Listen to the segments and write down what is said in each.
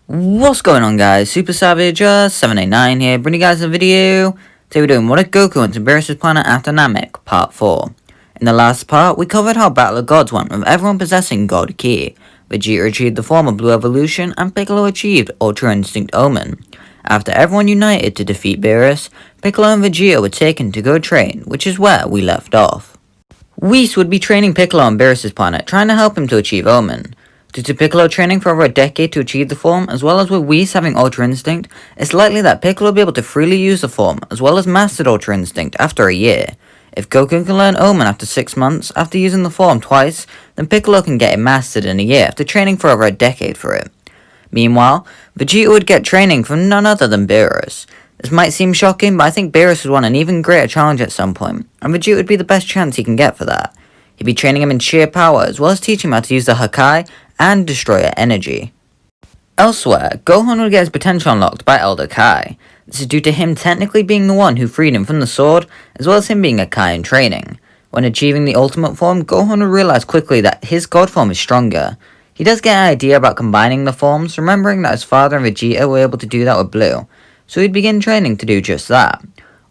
What's going on, guys? Super Savage 789 here, bringing you guys a video. Today we're doing What if Goku went to Beerus' planet after Namek, part 4. In the last part, we covered how Battle of Gods went with everyone possessing God Ki. Vegeta achieved the form of Blue Evolution, and Piccolo achieved Ultra Instinct Omen. After everyone united to defeat Beerus, Piccolo and Vegeta were taken to go train, which is where we left off. Whis would be training Piccolo on Beerus' planet, trying to help him to achieve Omen. Due to Piccolo training for over a decade to achieve the form, as well as with Whis having Ultra Instinct, it's likely that Piccolo will be able to freely use the form, as well as mastered Ultra Instinct after a year. If Goku can learn Omen after 6 months, after using the form twice, then Piccolo can get it mastered in a year after training for over a decade for it. Meanwhile, Vegeta would get training from none other than Beerus. This might seem shocking, but I think Beerus would want an even greater challenge at some point, and Vegeta would be the best chance he can get for that. He'd be training him in sheer power, as well as teaching him how to use the Hakai and Destroyer energy. Elsewhere, Gohan would get his potential unlocked by Elder Kai. This is due to him technically being the one who freed him from the sword, as well as him being a Kai in training. When achieving the ultimate form, Gohan would realize quickly that his God form is stronger. He does get an idea about combining the forms, remembering that his father and Vegeta were able to do that with Blue, so he'd begin training to do just that.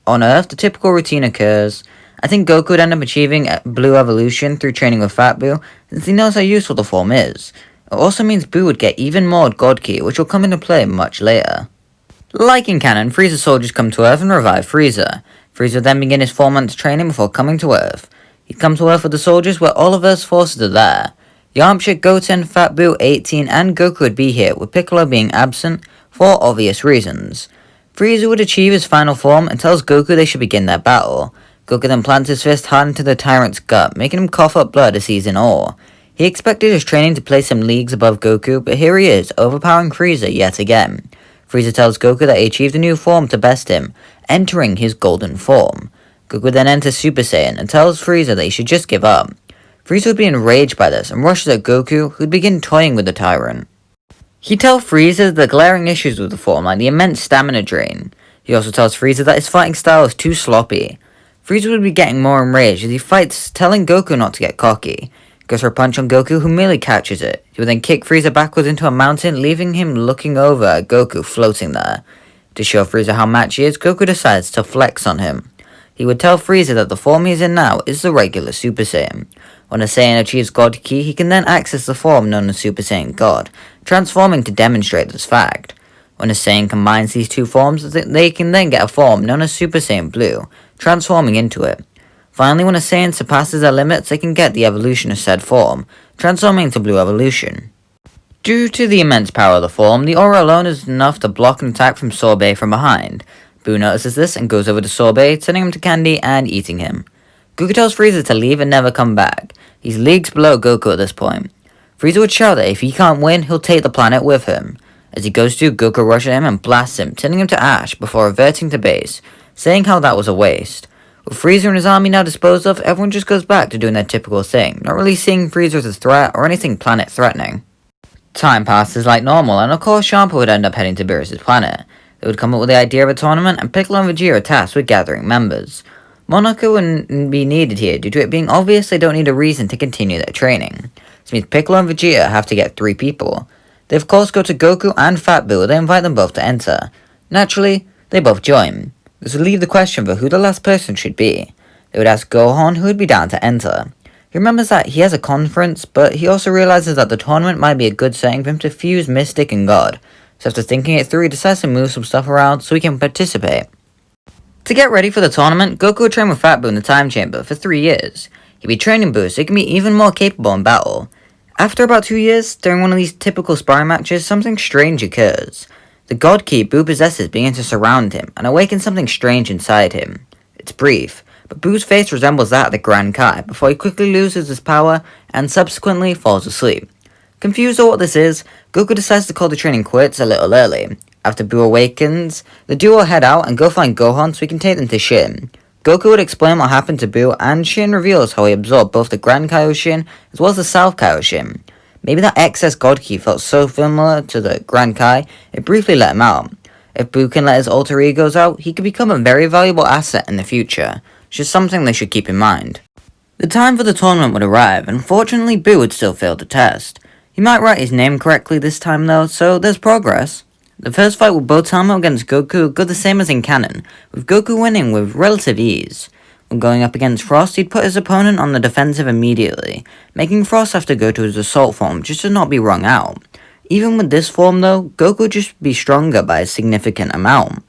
On Earth, the typical routine occurs. I think Goku would end up achieving Blue Evolution through training with Fat Buu, since he knows how useful the form is. It also means Buu would get even more God Ki, which will come into play much later. Like in canon, Frieza's soldiers come to Earth and revive Frieza. Frieza would then begin his 4 months training before coming to Earth. He'd come to Earth with the soldiers where all of Earth's forces are there. Yamcha, Goten, Fat Buu, 18, and Goku would be here, with Piccolo being absent for obvious reasons. Frieza would achieve his final form and tells Goku they should begin their battle. Goku then plants his fist hard into the tyrant's gut, making him cough up blood as he's in awe. He expected his training to place him leagues above Goku, but here he is, overpowering Frieza yet again. Frieza tells Goku that he achieved a new form to best him, entering his golden form. Goku then enters Super Saiyan and tells Frieza that he should just give up. Frieza would be enraged by this and rushes at Goku, who'd begin toying with the tyrant. He tells Frieza the glaring issues with the form, like the immense stamina drain. He also tells Frieza that his fighting style is too sloppy. Frieza would be getting more enraged as he fights, telling Goku not to get cocky. He goes for a punch on Goku, who merely catches it. He would then kick Frieza backwards into a mountain, leaving him looking over at Goku floating there. To show Frieza how matched he is, Goku decides to flex on him. He would tell Frieza that the form he is in now is the regular Super Saiyan. When a Saiyan achieves God Ki, he can then access the form known as Super Saiyan God, transforming to demonstrate this fact. When a Saiyan combines these two forms, they can then get a form known as Super Saiyan Blue, transforming into it. Finally, when a Saiyan surpasses their limits, they can get the evolution of said form, transforming into Blue Evolution. Due to the immense power of the form, the aura alone is enough to block an attack from Sorbet from behind. Buu notices this and goes over to Sorbet, sending him to Candy and eating him. Goku tells Frieza to leave and never come back. He's leagues below Goku at this point. Frieza would shout that if he can't win, he'll take the planet with him. As he goes to, Goku rushes him and blasts him, turning him to ash before reverting to base, saying how that was a waste. With Frieza and his army now disposed of, everyone just goes back to doing their typical thing, not really seeing Frieza as a threat or anything planet-threatening. Time passes like normal, and of course Champa would end up heading to Beerus' planet. They would come up with the idea of a tournament, and Piccolo and Vegeta are tasked with gathering members. Monaco wouldn't be needed here due to it being obvious they don't need a reason to continue their training. This means Piccolo and Vegeta have to get 3 people. They of course go to Goku and Fat Buu, they invite them both to enter. Naturally, they both join. This would leave the question for who the last person should be. They would ask Gohan who would be down to enter. He remembers that he has a conference, but he also realizes that the tournament might be a good setting for him to fuse Mystic and God. So after thinking it through, he decides to move some stuff around so he can participate. To get ready for the tournament, Goku would train with Fat Buu in the time chamber for 3 years. He'd be training Buu so he can be even more capable in battle. After about 2 years, during one of these typical sparring matches, something strange occurs. The God Ki Buu possesses begins to surround him and awakens something strange inside him. It's brief, but Buu's face resembles that of the Grand Kai before he quickly loses his power and subsequently falls asleep. Confused over what this is, Goku decides to call the training quits a little early. After Buu awakens, the duo head out and go find Gohan so he can take them to Shin. Goku would explain what happened to Buu, and Shin reveals how he absorbed both the Grand Kaioshin as well as the South Kaioshin. Maybe that excess God Ki felt so similar to the Grand Kai, it briefly let him out. If Boo can let his alter egos out, he could become a very valuable asset in the future, which is something they should keep in mind. The time for the tournament would arrive, and unfortunately Boo would still fail the test. He might write his name correctly this time though, so there's progress. The first fight with Botama against Goku would go the same as in canon, with Goku winning with relative ease. When going up against Frost, he'd put his opponent on the defensive immediately, making Frost have to go to his assault form just to not be wrung out. Even with this form though, Goku would just be stronger by a significant amount.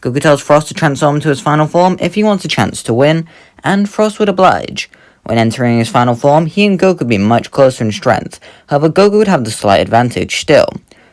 Goku tells Frost to transform to his final form if he wants a chance to win, and Frost would oblige. When entering his final form, he and Goku would be much closer in strength, however Goku would have the slight advantage still.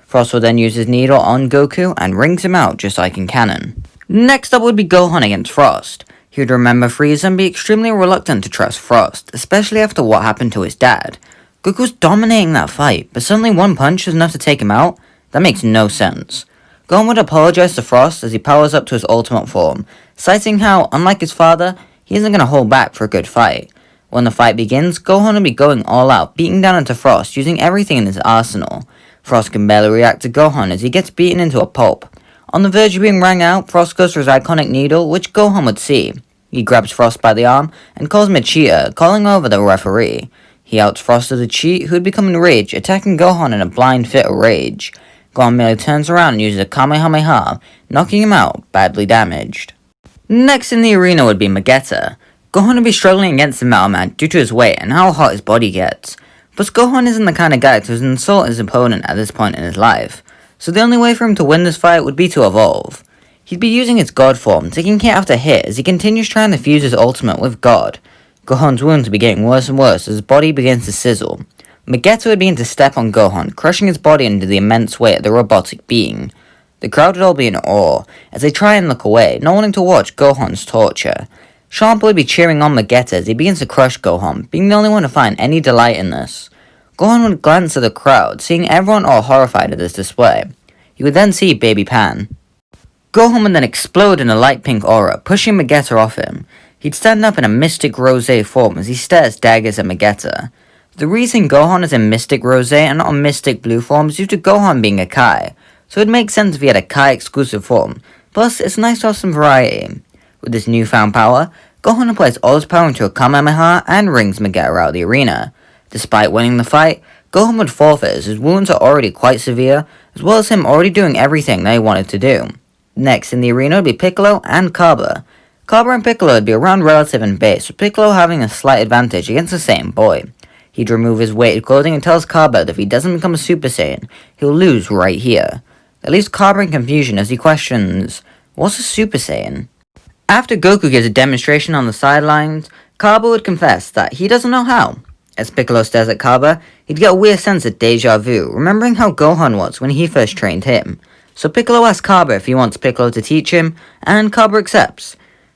Frost would then use his needle on Goku and rings him out just like in canon. Next up would be Gohan against Frost. He would remember Frieza and be extremely reluctant to trust Frost, especially after what happened to his dad. Goku was dominating that fight, but suddenly one punch was enough to take him out? That makes no sense. Gohan would apologize to Frost as he powers up to his ultimate form, citing how, unlike his father, he isn't going to hold back for a good fight. When the fight begins, Gohan will be going all out, beating down into Frost, using everything in his arsenal. Frost can barely react to Gohan as he gets beaten into a pulp. On the verge of being rang out, Frost goes for his iconic needle, which Gohan would see. He grabs Frost by the arm and calls him a cheater, calling over the referee. He outs Frost as a cheat, who would become enraged, attacking Gohan in a blind fit of rage. Gohan merely turns around and uses a Kamehameha, knocking him out, badly damaged. Next in the arena would be Vegeta. Gohan would be struggling against the Metal Man due to his weight and how hot his body gets. But Gohan isn't the kind of guy to insult his opponent at this point in his life, so the only way for him to win this fight would be to evolve. He'd be using his God form, taking hit after hit as he continues trying to fuse his ultimate with God. Gohan's wounds would be getting worse and worse as his body begins to sizzle. Vegeta would begin to step on Gohan, crushing his body under the immense weight of the robotic being. The crowd would all be in awe, as they try and look away, not wanting to watch Gohan's torture. Champa would be cheering on Vegeta as he begins to crush Gohan, being the only one to find any delight in this. Gohan would glance at the crowd, seeing everyone all horrified at this display. He would then see Baby Pan. Gohan would then explode in a light pink aura, pushing Vegeta off him. He'd stand up in a Mystic Rose form as he stares daggers at Vegeta. The reason Gohan is in Mystic Rose and not a Mystic Blue form is due to Gohan being a Kai, so it'd make sense if he had a Kai exclusive form, plus it's nice to have some variety. With this newfound power, Gohan applies all his power into a Kamehameha and rings Vegeta out of the arena. Despite winning the fight, Gohan would forfeit as his wounds are already quite severe, as well as him already doing everything they wanted to do. Next in the arena would be Piccolo and Cabba. Cabba and Piccolo would be around relative in base, with Piccolo having a slight advantage against the same boy. He'd remove his weighted clothing and tells Cabba that if he doesn't become a Super Saiyan, he'll lose right here. That leaves Cabba in confusion as he questions, what's a Super Saiyan? After Goku gives a demonstration on the sidelines, Cabba would confess that he doesn't know how. As Piccolo stares at Cabba, he'd get a weird sense of deja vu, remembering how Gohan was when he first trained him. So Piccolo asks Cabba if he wants Piccolo to teach him, and Cabba accepts.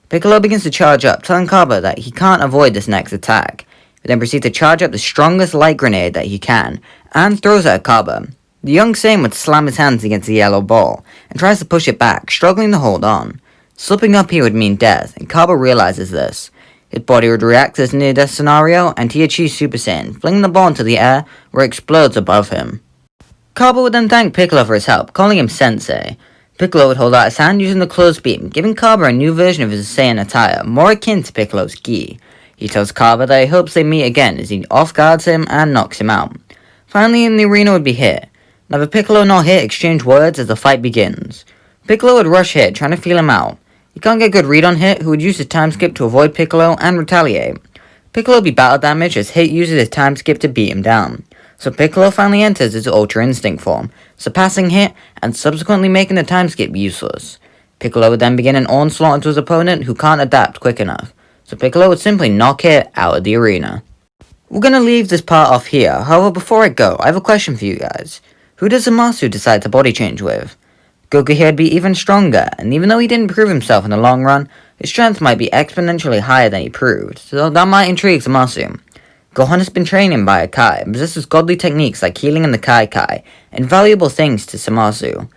Piccolo begins to charge up, telling Cabba that he can't avoid this next attack. He then proceeds to charge up the strongest light grenade that he can, and throws it at Cabba. The young Saiyan would slam his hands against the yellow ball, and tries to push it back, struggling to hold on. Slipping up here would mean death, and Cabba realizes this. His body would react to this near-death scenario, and he achieves Super Saiyan, flinging the ball into the air, where it explodes above him. Cabba would then thank Piccolo for his help, calling him Sensei. Piccolo would hold out his hand using the clothes beam, giving Cabba a new version of his Saiyan attire, more akin to Piccolo's gi. He tells Cabba that he hopes they meet again as he off-guards him and knocks him out. Finally in the arena would be Hit. Neither Piccolo nor Hit exchange words as the fight begins. Piccolo would rush Hit, trying to feel him out. He can't get a good read on Hit, who would use his time skip to avoid Piccolo and retaliate. Piccolo would be battle damaged as Hit uses his time skip to beat him down. So Piccolo finally enters his Ultra Instinct form, surpassing Hit and subsequently making the time skip useless. Piccolo would then begin an onslaught into his opponent who can't adapt quick enough, so Piccolo would simply knock Hit out of the arena. We're gonna leave this part off here, however before I go, I have a question for you guys. Who does Zamasu decide to body change with? Goku here would be even stronger, and even though he didn't prove himself in the long run, his strength might be exponentially higher than he proved, so that might intrigue Zamasu. Gohan has been training by a Kai, and possesses godly techniques like healing in the Kai, and valuable things to Zamasu.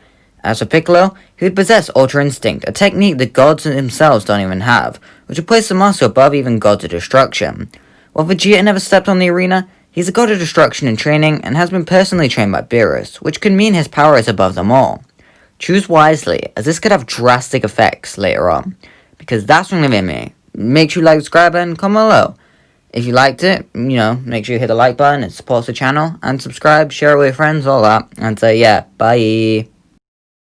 As for Piccolo, he would possess Ultra Instinct, a technique the gods themselves don't even have, which would place Zamasu above even gods of destruction. While Vegeta never stepped on the arena, he's a god of destruction in training, and has been personally trained by Beerus, which could mean his power is above them all. Choose wisely, as this could have drastic effects later on. Because that's what gonna me. Make sure you like, subscribe, and comment below. If you liked it, make sure you hit the like button, it supports the channel, and subscribe, share it with your friends, all that. And say, yeah, bye.